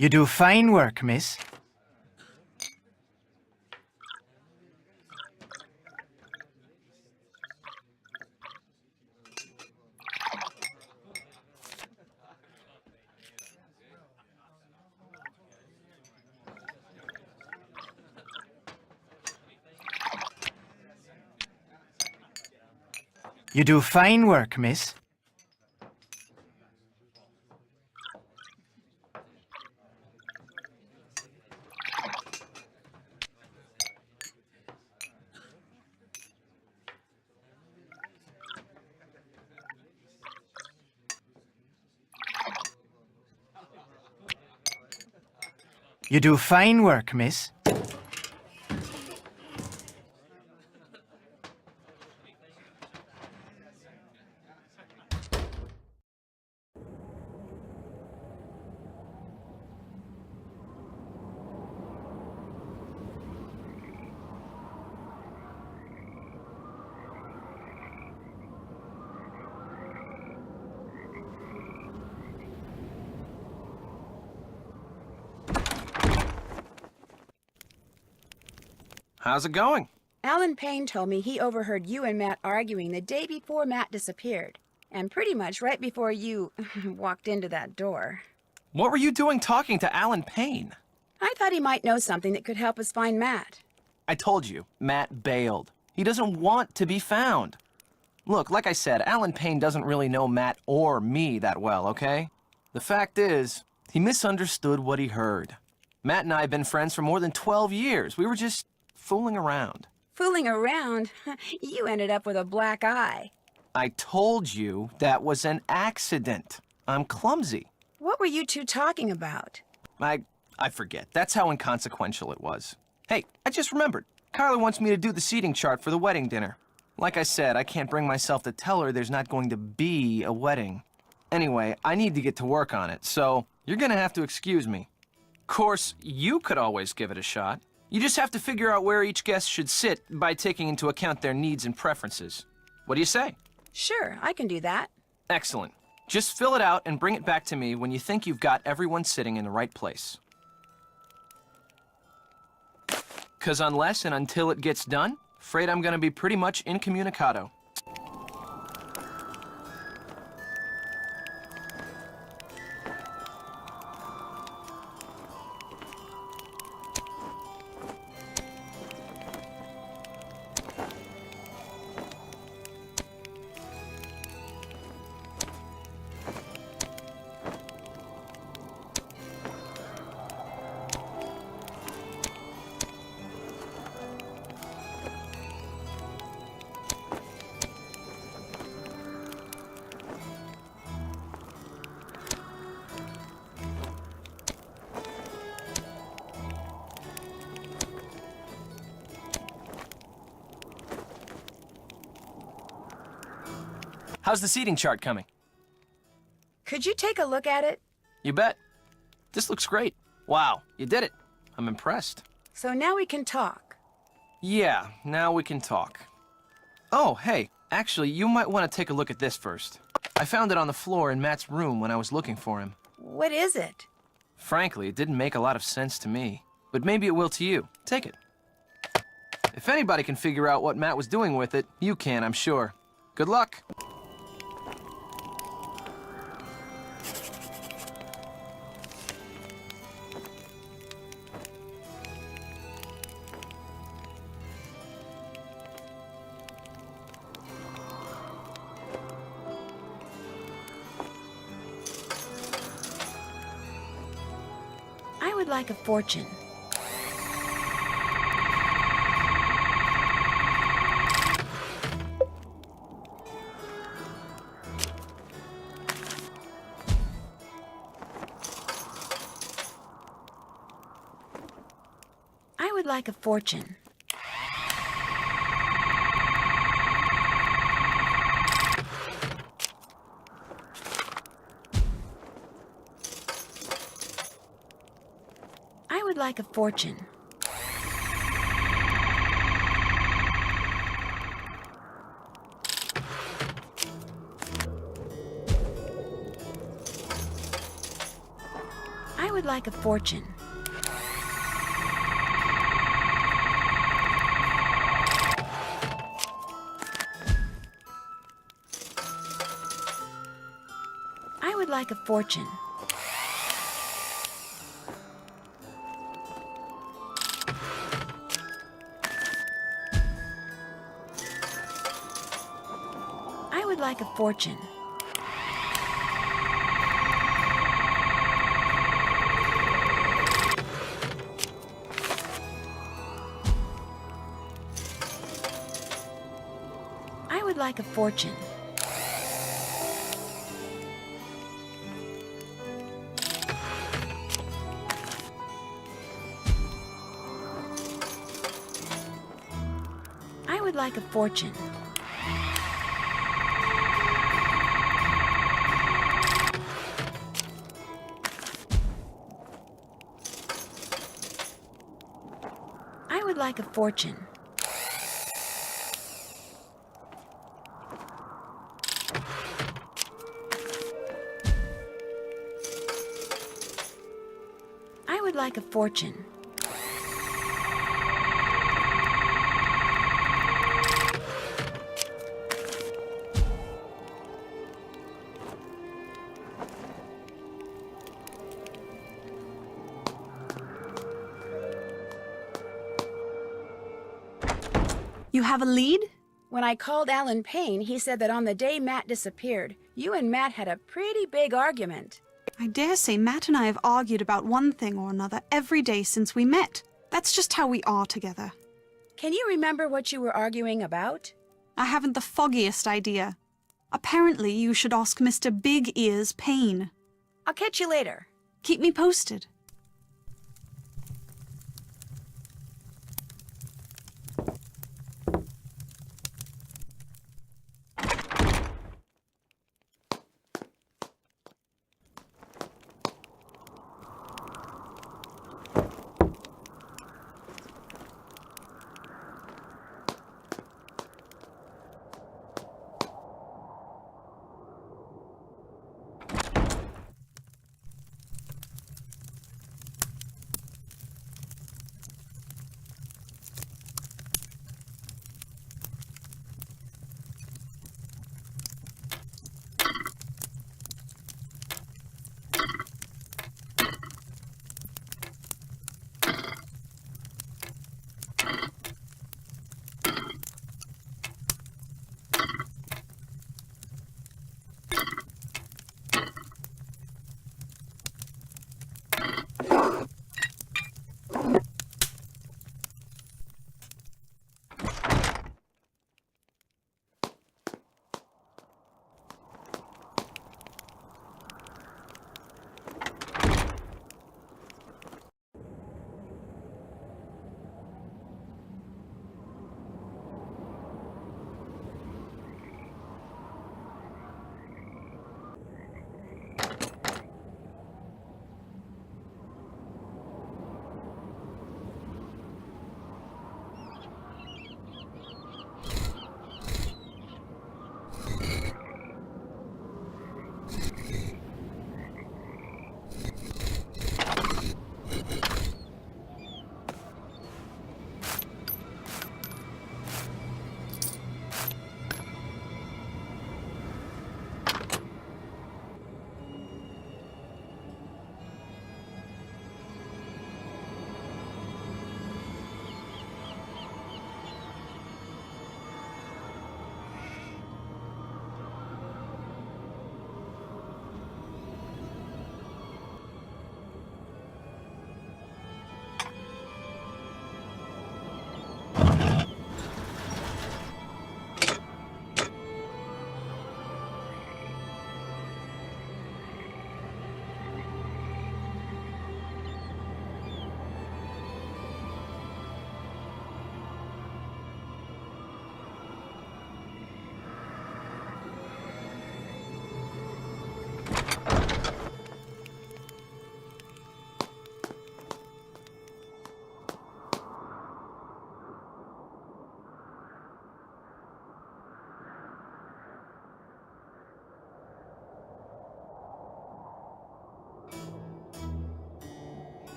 You do fine work, miss. You do fine work, miss. You do fine work, miss. How's it going? Alan Payne told me he overheard you and Matt arguing the day before Matt disappeared. And pretty much right before you walked into that door. What were you doing talking to Alan Payne? I thought he might know something that could help us find Matt. I told you, Matt bailed. He doesn't want to be found. Look, like I said, Alan Payne doesn't really know Matt or me that well, okay? The fact is, he misunderstood what he heard. Matt and I have been friends for more than 12 years. We were just fooling around. Fooling around? You ended up with a black eye. I told you that was an accident. I'm clumsy. What were you two talking about? I forget. That's how inconsequential it was. Hey, I just remembered. Carla wants me to do the seating chart for the wedding dinner. Like I said, I can't bring myself to tell her there's not going to be a wedding. Anyway, I need to get to work on it, so you're gonna have to excuse me. Of course, you could always give it a shot. You just have to figure out where each guest should sit by taking into account their needs and preferences. What do you say? Sure, I can do that. Excellent. Just fill it out and bring it back to me when you think you've got everyone sitting in the right place. 'Cause unless and until it gets done, afraid I'm gonna be pretty much incommunicado. How's the seating chart coming? Could you take a look at it? You bet. This looks great. Wow, you did it. I'm impressed. So now we can talk. Yeah, now we can talk. Oh, hey, actually, you might want to take a look at this first. I found it on the floor in Matt's room when I was looking for him. What is it? Frankly, it didn't make a lot of sense to me, but maybe it will to you. Take it. If anybody can figure out what Matt was doing with it, you can, I'm sure. Good luck. I would like a fortune. I would like a fortune. I would like a fortune. I would like a fortune. I would like a fortune. I would like a fortune. I would like a fortune. I would like a fortune. I would like a fortune. I would like a fortune. You have a lead? When I called Alan Payne, he said that on the day Matt disappeared, you and Matt had a pretty big argument. I dare say Matt and I have argued about one thing or another every day since we met. That's just how we are together. Can you remember what you were arguing about? I haven't the foggiest idea. Apparently, you should ask Mr. Big Ears Payne. I'll catch you later. Keep me posted.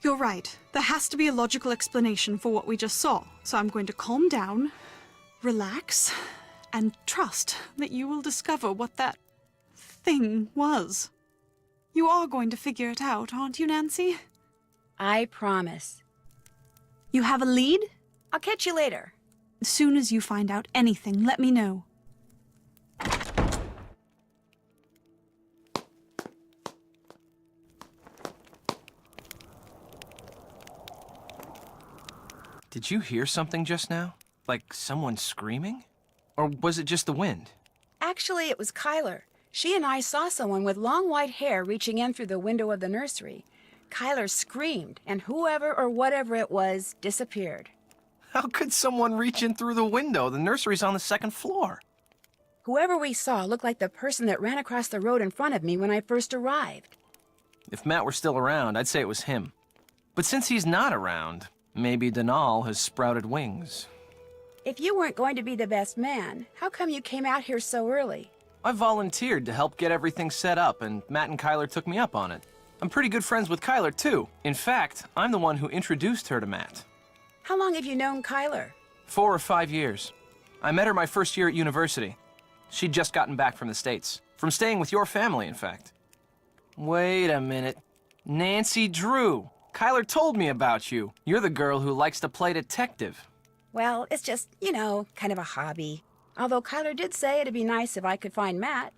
You're right. There has to be a logical explanation for what we just saw. So I'm going to calm down, relax, and trust that you will discover what that thing was. You are going to figure it out, aren't you, Nancy? I promise. You have a lead? I'll catch you later. As soon as you find out anything, let me know. Did you hear something just now? Like someone screaming? Or was it just the wind? Actually, it was Kyler. She and I saw someone with long white hair reaching in through the window of the nursery. Kyler screamed, and whoever or whatever it was disappeared. How could someone reach in through the window? The nursery's on the second floor. Whoever we saw looked like the person that ran across the road in front of me when I first arrived. If Matt were still around, I'd say it was him. But since he's not around, maybe Denal has sprouted wings. If you weren't going to be the best man, how come you came out here so early? I volunteered to help get everything set up, and Matt and Kyler took me up on it. I'm pretty good friends with Kyler, too. In fact, I'm the one who introduced her to Matt. How long have you known Kyler? 4 or 5 years. I met her my first year at university. She'd just gotten back from the States. From staying with your family, in fact. Wait a minute. Nancy Drew. Kyler told me about you. You're the girl who likes to play detective. Well, it's just, kind of a hobby. Although Kyler did say it'd be nice if I could find Matt.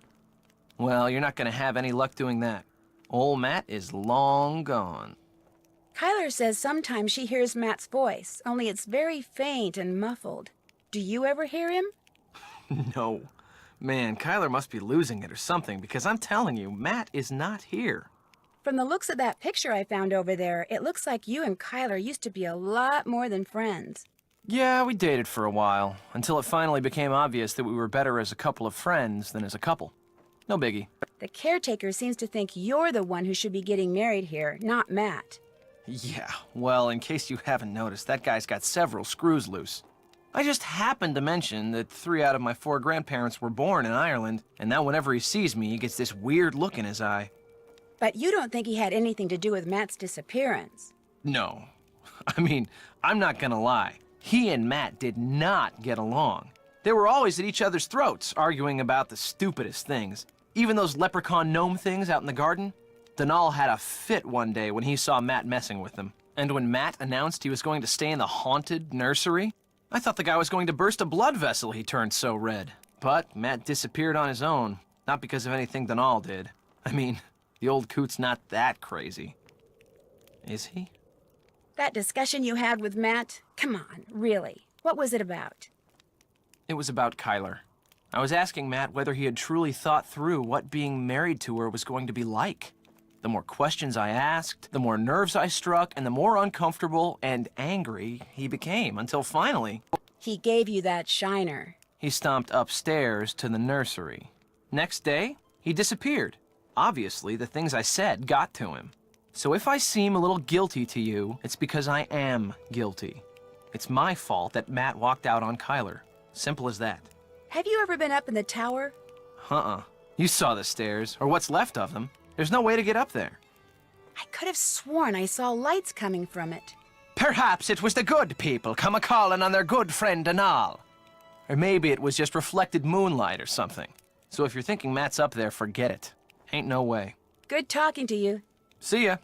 Well, you're not going to have any luck doing that. Old Matt is long gone. Kyler says sometimes she hears Matt's voice, only it's very faint and muffled. Do you ever hear him? No. Man, Kyler must be losing it or something, because I'm telling you, Matt is not here. From the looks of that picture I found over there, it looks like you and Kyler used to be a lot more than friends. Yeah, we dated for a while, until it finally became obvious that we were better as a couple of friends than as a couple. No biggie. The caretaker seems to think you're the one who should be getting married here, not Matt. Yeah, well, in case you haven't noticed, that guy's got several screws loose. I just happened to mention that 3 out of my 4 grandparents were born in Ireland, and now whenever he sees me, he gets this weird look in his eye. But you don't think he had anything to do with Matt's disappearance? No. I mean, I'm not gonna lie. He and Matt did not get along. They were always at each other's throats, arguing about the stupidest things. Even those leprechaun gnome things out in the garden. Denal had a fit one day when he saw Matt messing with them. And when Matt announced he was going to stay in the haunted nursery, I thought the guy was going to burst a blood vessel, he turned so red. But Matt disappeared on his own, not because of anything Denal did. I mean, the old coot's not that crazy. Is he? That discussion you had with Matt? Come on, really. What was it about? It was about Kyler. I was asking Matt whether he had truly thought through what being married to her was going to be like. The more questions I asked, the more nerves I struck, and the more uncomfortable and angry he became, until finally... He gave you that shiner. He stomped upstairs to the nursery. Next day, he disappeared. Obviously, the things I said got to him. So if I seem a little guilty to you, it's because I am guilty. It's my fault that Matt walked out on Kyler. Simple as that. Have you ever been up in the tower? You saw the stairs, or what's left of them. There's no way to get up there. I could have sworn I saw lights coming from it. Perhaps it was the good people come a-calling on their good friend Denal. Or maybe it was just reflected moonlight or something. So if you're thinking Matt's up there, forget it. Ain't no way. Good talking to you. See ya.